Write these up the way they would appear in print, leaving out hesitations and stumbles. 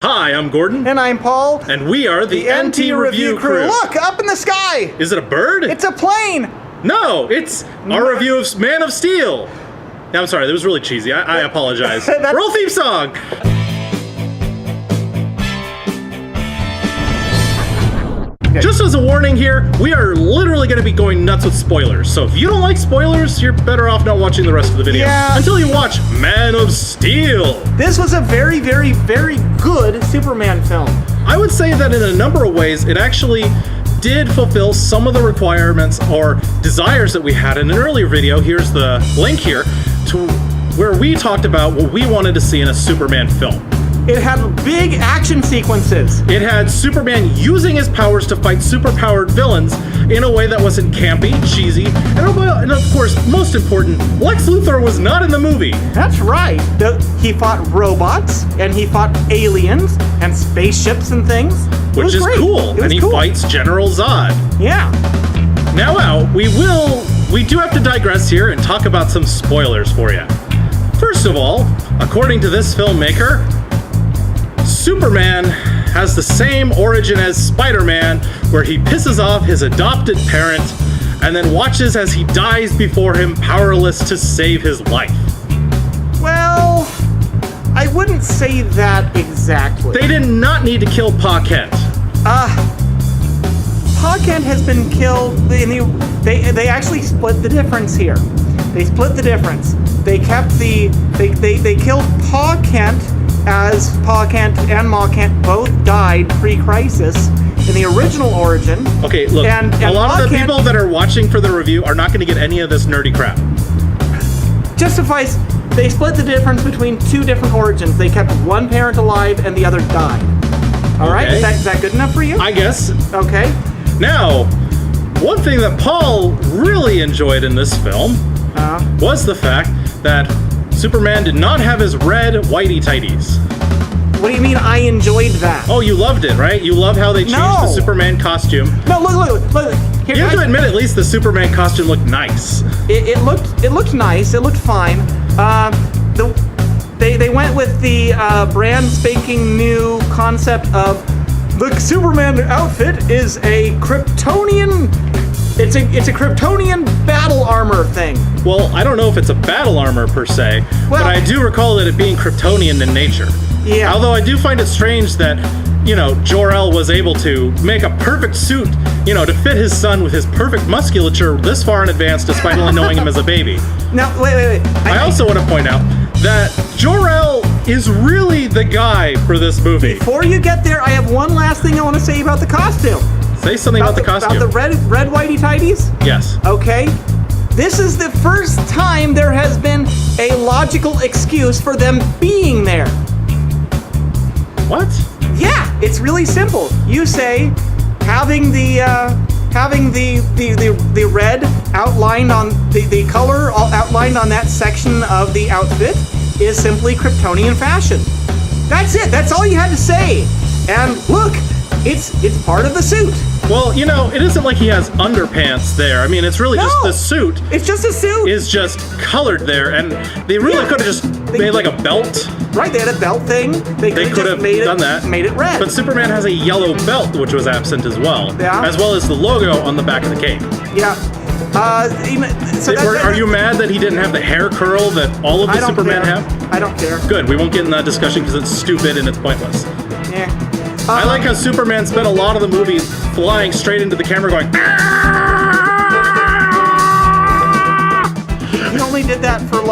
Hi, I'm Gordon. And I'm Paul. And we are the NT Review Crew. Look, up in the sky! Is it a bird? It's a plane! No, it's our review of Man of Steel. I'm sorry, that was really cheesy. I apologize. Roll theme song! Okay. Just as a warning here, we are literally going to be going nuts with spoilers. So if you don't like spoilers, you're better off not watching the rest of the video. Yeah. Until you watch Man of Steel. This was a very, very, very good Superman film. I would say that in a number of ways, it actually did fulfill some of the requirements or desires that we had in an earlier video. Here's the link here to where we talked about what we wanted to see in a Superman film. It had big action sequences. It had Superman using his powers to fight superpowered villains in a way that wasn't campy, cheesy, and of course, most important, Lex Luthor was not in the movie. That's right. He fought robots, and he fought aliens, and spaceships and things. Which is cool, and he fights General Zod. Yeah. Now, we do have to digress here and talk about some spoilers for you. First of all, according to this filmmaker, Superman has the same origin as Spider-Man, where he pisses off his adopted parent and then watches as he dies before him, powerless to save his life. Well, I wouldn't say that exactly. They did not need to kill Pa Kent. Pa Kent has been killed. They actually split the difference here. They split the difference. They kept they killed Pa Kent, as Pa Kent and Ma Kent both died pre-crisis in the original origin. Okay, look, and a lot of the people that are watching for the review are not going to get any of this nerdy crap. Justifies, they split the difference between two different origins. They kept one parent alive and the other died. All right, is that good enough for you? I guess. Okay. Now, one thing that Paul really enjoyed in this film was the fact that Superman did not have his red whitey-tighties. What do you mean I enjoyed that? Oh, you loved it, right? You love how they changed the Superman costume. No, look. Here, you have to admit, at least the Superman costume looked nice. It looked nice. It looked fine. They went with the brand spanking new concept of the Superman outfit is a Kryptonian. It's a Kryptonian battle armor thing. Well, I don't know if it's a battle armor per se, but I do recall it being Kryptonian in nature. Yeah. Although I do find it strange that, Jor-El was able to make a perfect suit, to fit his son with his perfect musculature this far in advance, despite only knowing him as a baby. Now, wait. I also want to point out that Jor-El is really the guy for this movie. Before you get there, I have one last thing I want to say about the costume. Say something about the costume. About the red whitey-tighties? Yes. Okay. This is the first time there has been a logical excuse for them being there. What? Yeah, it's really simple. You say having the red outlined on the color outlined on that section of the outfit is simply Kryptonian fashion. That's it. That's all you had to say. And look, it's part of the suit. Well, it isn't like he has underpants there. I mean, it's really just the suit. It's just a suit. Is just colored there, and they really could have just made like a belt. Right, they had a belt thing. They could have done that. Made it red. But Superman has a yellow belt, which was absent as well. Yeah. As well as the logo on the back of the cape. Yeah. Are you mad that he didn't have the hair curl that all of the Superman have? I don't care. Good, we won't get in that discussion because it's stupid and it's pointless. Yeah. I like how Superman spent a lot of the movie flying straight into the camera going, He only did that for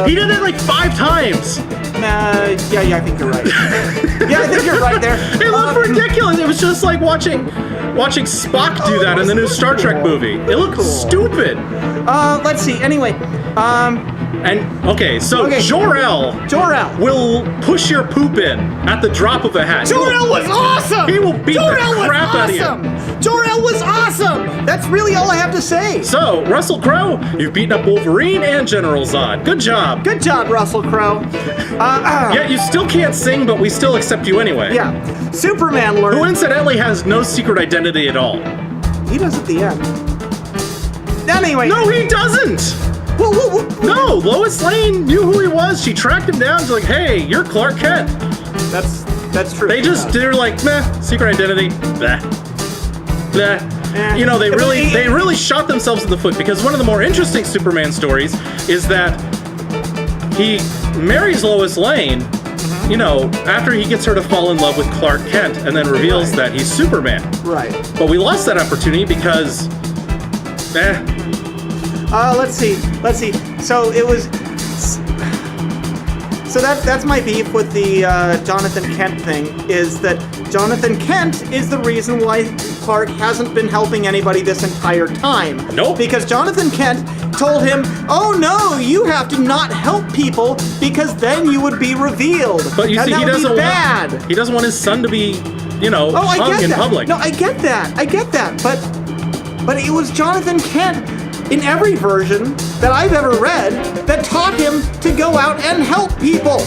He did it like 5 times! Yeah, I think you're right. I think you're right there. It looked ridiculous. It was just like watching Spock do that in the new Star Trek movie. It looked stupid. Let's see. Anyway, Jor-El will push your poop in at the drop of a hat. Jor-El was awesome! He will beat the crap out of you. Jor-El was awesome! That's really all I have to say. So, Russell Crowe, you've beaten up Wolverine and General Zod. Good job. Good job, Russell Crowe. Yeah, you still can't sing, but we still accept you anyway. Yeah. Superman learned... Who incidentally has no secret identity at all. He does at the end. Anyway. No, he doesn't! No, Lois Lane knew who he was. She tracked him down. She's like, hey, you're Clark Kent. That's That's true. They're like, meh, secret identity, blah, blah. You know, they really shot themselves in the foot, because one of the more interesting Superman stories is that he marries Lois Lane, you know, after he gets her to fall in love with Clark Kent, and then reveals that he's Superman. Right. But we lost that opportunity because, let's see. So it was. So that's my beef with the Jonathan Kent thing, is that Jonathan Kent is the reason why Clark hasn't been helping anybody this entire time. Nope. Because Jonathan Kent told him, oh no, you have to not help people because then you would be revealed. But you see, he doesn't bad. He doesn't want his son to be, you know, hung in public. No, I get that. But it was Jonathan Kent in every version that I've ever read that taught him to go out and help people.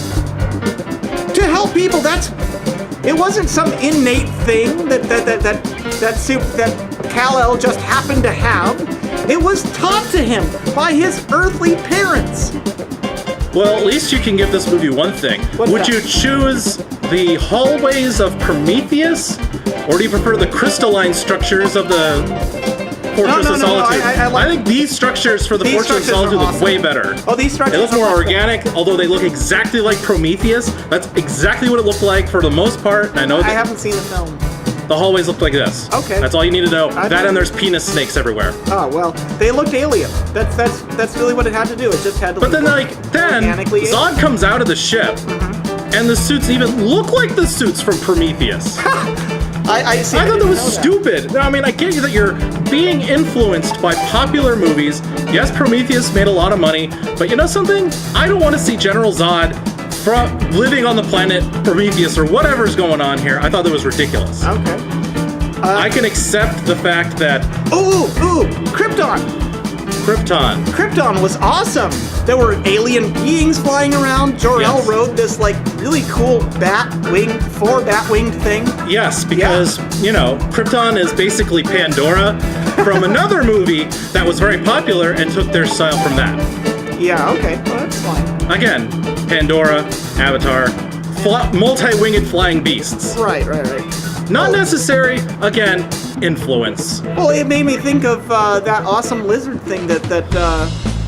To help people, it wasn't some innate thing that Kal-El just happened to have. It was taught to him by his earthly parents. Well, at least you can give this movie one thing. Would you choose the hallways of Prometheus, or do you prefer the crystalline structures of the Fortress of Solitude? I think these structures for the Fortress of Solitude look way better. Oh, these structures They look more organic, although they look exactly like Prometheus. That's exactly what it looked like for the most part. And I know I haven't seen the film. The hallways looked like this. Okay. That's all you need to know. That and there's penis snakes everywhere. Oh, well, they looked alien. That's really what it had to do. It just had to But then organically Zod alien. comes out of the ship, and the suits even look like the suits from Prometheus. I thought that was stupid. No, I mean, I get you that you're being influenced by popular movies. Yes, Prometheus made a lot of money, but you know something? I don't want to see General Zod living on the planet Prometheus or whatever's going on here. I thought that was ridiculous. Okay. I can accept the fact that... Ooh, Krypton! Krypton was awesome. There were alien beings flying around. Jor-El rode this like really cool four bat-winged thing. Yes, because, you know, Krypton is basically Pandora from another movie that was very popular and took their style from that. Yeah, okay. Well, that's fine. Again, Pandora, Avatar, multi-winged flying beasts. Right. Not necessary, again, influence. Well, it made me think of that awesome lizard thing that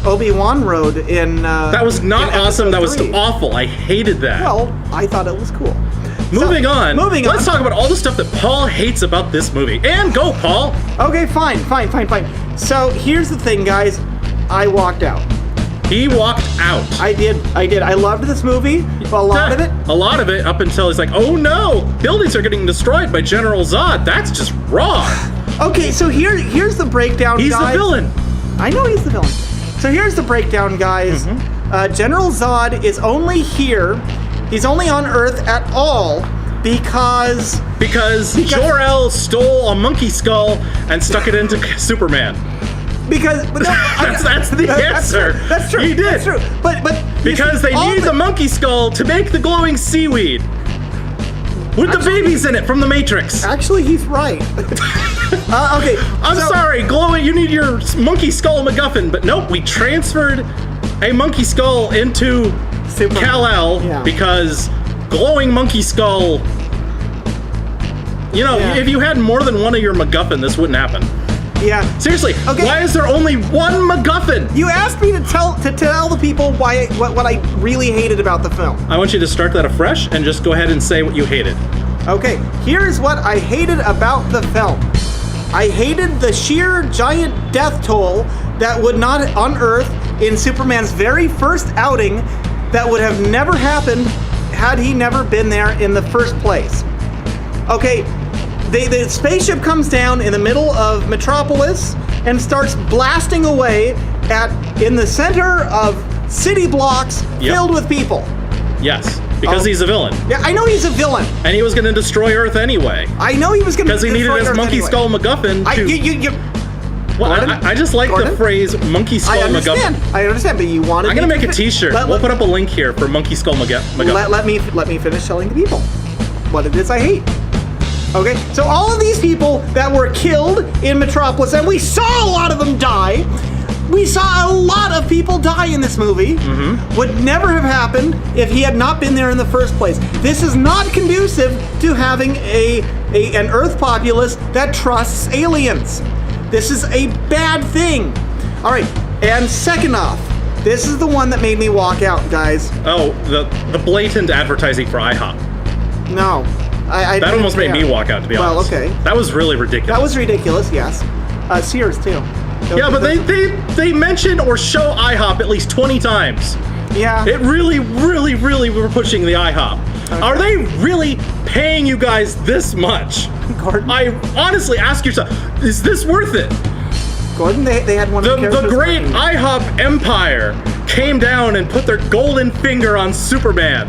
Obi-Wan rode in... that was not awesome, that was 3. Awful. I hated that. Well, I thought it was cool. Moving on. Let's on. talk about all the stuff that Paul hates about this movie. And go, Paul! Okay, fine. So, here's the thing, guys. I walked out. He walked out. I did. I loved this movie, but a lot of it, up until he's like, oh no, buildings are getting destroyed by General Zod. That's just wrong. Okay, so here's the breakdown, guys. He's the villain. I know he's the villain. So here's the breakdown, guys. General Zod is only here. He's only on Earth at all because Jor-El stole a monkey skull and stuck it into Superman. That's the answer. That's true. He did. That's true. But because they need the monkey skull to make the glowing seaweed with the babies in it from the Matrix. Actually, he's right. Okay. I'm sorry, glowing. You need your monkey skull MacGuffin, but nope. We transferred a monkey skull into Kal-El because glowing monkey skull. You know, if you had more than one of your MacGuffin, this wouldn't happen. Yeah. Seriously, why is there only one MacGuffin? You asked me to tell the people what I really hated about the film. I want you to start that afresh and just go ahead and say what you hated. Okay, here's what I hated about the film. I hated the sheer giant death toll that would not unearth in Superman's very first outing that would have never happened had he never been there in the first place. Okay, the spaceship comes down in the middle of Metropolis and starts blasting away in the center of city blocks filled with people. Yes, because he's a villain. Yeah, I know he's a villain. And he was going to destroy Earth anyway. I know he was going to destroy Earth because he needed his monkey skull MacGuffin I just like the phrase monkey skull MacGuffin. I understand, but you wanted. I'm going to make a t-shirt. We'll put up a link here for monkey skull MacGuffin. Let me finish telling the people what it is I hate. Okay, so all of these people that were killed in Metropolis, and we saw a lot of them die, We saw a lot of people die in this movie. Would never have happened if he had not been there in the first place. This is not conducive to having an Earth populace that trusts aliens. This is a bad thing. All right, and second off, this is the one that made me walk out, guys. Oh, the blatant advertising for IHOP. No. I That almost made me walk out, to be honest. Well, okay. That was really ridiculous. That was ridiculous, yes. Sears, too. Yeah, but they mentioned or show IHOP at least 20 times. Yeah. It really, really, really were pushing the IHOP. Okay. Are they really paying you guys this much? Gordon? I honestly ask yourself, is this worth it? Gordon, they had one of the characters The great working. IHOP empire came down and put their golden finger on Superman.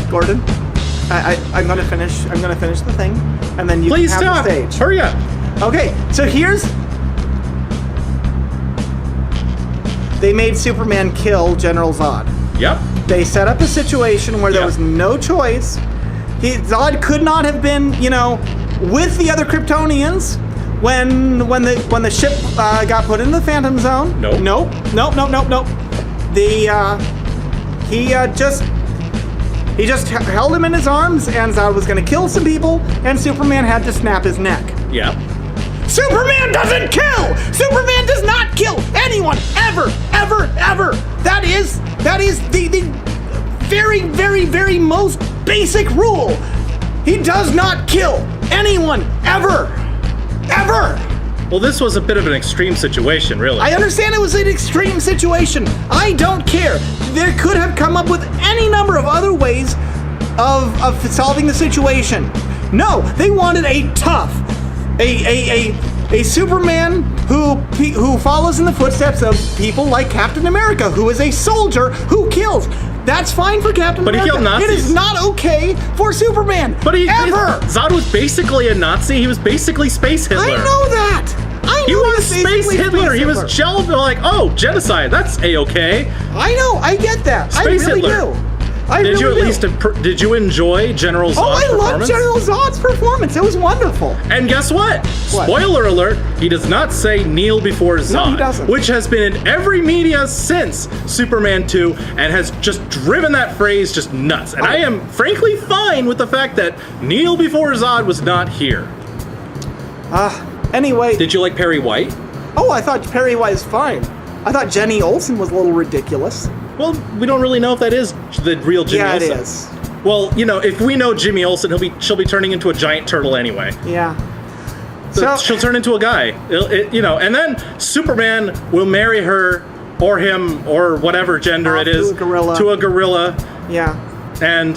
Gordon, I'm gonna finish the thing, and then you Please can have stop. the stage. Hurry up. Okay, so they made Superman kill General Zod. Yep. They set up a situation where there Yeah. was no choice. Zod could not have been, with the other Kryptonians when the ship got put in the Phantom Zone. Nope. Nope. He just held him in his arms, and Zod was going to kill some people, and Superman had to snap his neck. Yep. Superman doesn't kill! Superman does not kill anyone, ever! That is the very, very, very most basic rule. He does not kill anyone, ever! Well, this was a bit of an extreme situation, really. I understand it was an extreme situation. I don't care. There could have come up with any number of other ways of solving the situation. No, they wanted a tough, a Superman who follows in the footsteps of people like Captain America, who is a soldier who kills. That's fine for Captain But he America. killed Nazis. It is not okay for Superman. But ever. Zod was basically a Nazi. He was basically Space Hitler. I know that. He was Space basically Hitler. He was Hitler. jealous. Like, oh, genocide. That's a-okay. I know. I get that. Space I really Hitler. do. I Did you really at do. least did you enjoy General Zod's Oh, I love performance? General Zod's performance. It was wonderful. And guess what? What? Spoiler alert, he does not say kneel before Zod. No, he doesn't. Which has been in every media since Superman 2 and has just driven that phrase just nuts. And I am frankly fine with the fact that kneel before Zod was not here. Anyway. Did you like Perry White? Oh, I thought Perry White was fine. I thought Jenny Olsen was a little ridiculous. Well, we don't really know if that is the real Jimmy Yeah, Olsen. it is. Well, if we know Jimmy Olsen, she'll be turning into a giant turtle anyway. Yeah. So she'll turn into a guy. And then Superman will marry her or him or whatever gender it is to a gorilla. Yeah. And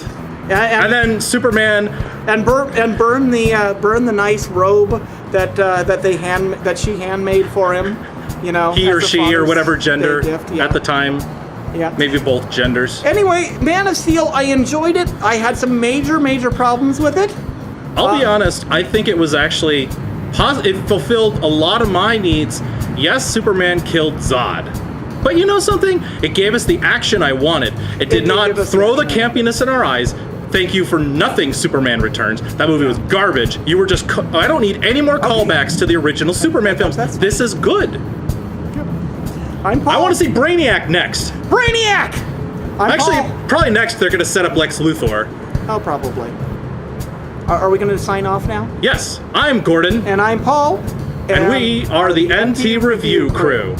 then Superman and burn the nice robe that she handmade for him. he or as a she or father's whatever gender gift, yeah. at the time. Yeah. Maybe both genders. Anyway, Man of Steel, I enjoyed it. I had some major problems with it. I'll be honest, I think it was actually it fulfilled a lot of my needs. Yes, Superman killed Zod. But you know something? It gave us the action I wanted. It did not give us throw the the action. campiness in our eyes. Thank you for nothing, Superman Returns. That movie was garbage. You were just... I don't need any more callbacks to the original Superman films. This is good. I'm Paul. I want to see Brainiac next. Brainiac! I'm Actually, Paul. probably next they're going to set up Lex Luthor. Oh, probably. Are we going to sign off now? Yes, I'm Gordon. And I'm Paul. And we are the NT Review Crew.